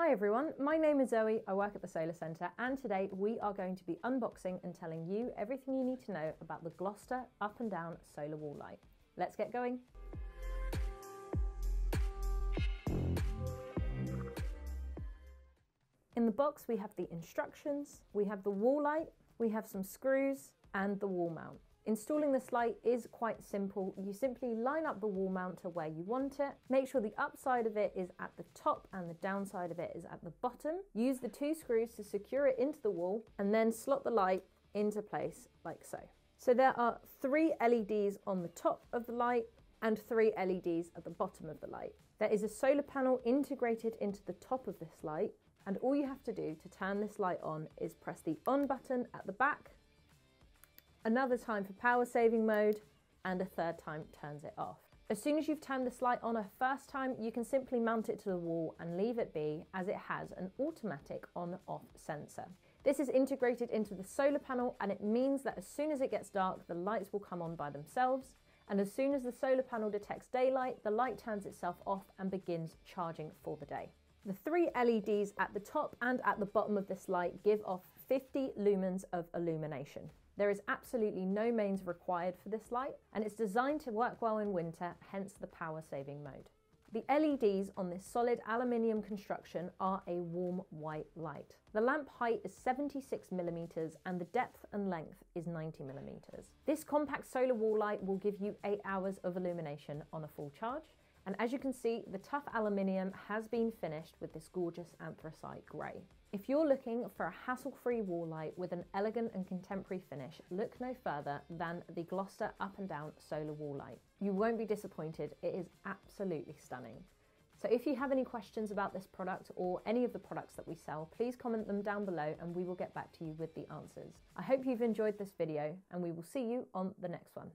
Hi everyone, my name is Zoe, I work at the Solar Centre, and today we are going to be unboxing and telling you everything you need to know about the Gloucester up and down solar wall light. Let's get going. In the box we have the instructions, we have the wall light, we have some screws and the wall mount. Installing this light is quite simple. You simply line up the wall mount to where you want it. Make sure the upside of it is at the top and the downside of it is at the bottom. Use the two screws to secure it into the wall and then slot the light into place like so. So there are 3 LEDs on the top of the light and 3 LEDs at the bottom of the light. There is a solar panel integrated into the top of this light, and all you have to do to turn this light on is press the on button at the back, another time for power saving mode, and a third time turns it off. As soon as you've turned this light on a first time, you can simply mount it to the wall and leave it be, as it has an automatic on-off sensor. This is integrated into the solar panel, and it means that as soon as it gets dark, the lights will come on by themselves, and as soon as the solar panel detects daylight, the light turns itself off and begins charging for the day. The 3 LEDs at the top and at the bottom of this light give off 50 lumens of illumination. There is absolutely no mains required for this light, and it's designed to work well in winter, hence the power saving mode. The LEDs on this solid aluminium construction are a warm white light. The lamp height is 76mm and the depth and length is 90mm. This compact solar wall light will give you 8 hours of illumination on a full charge. And as you can see, the tough aluminium has been finished with this gorgeous anthracite grey. If you're looking for a hassle-free wall light with an elegant and contemporary finish, look no further than the Gloucester up and down solar wall light. You won't be disappointed, it is absolutely stunning. So if you have any questions about this product or any of the products that we sell, please comment them down below and we will get back to you with the answers. I hope you've enjoyed this video and we will see you on the next one.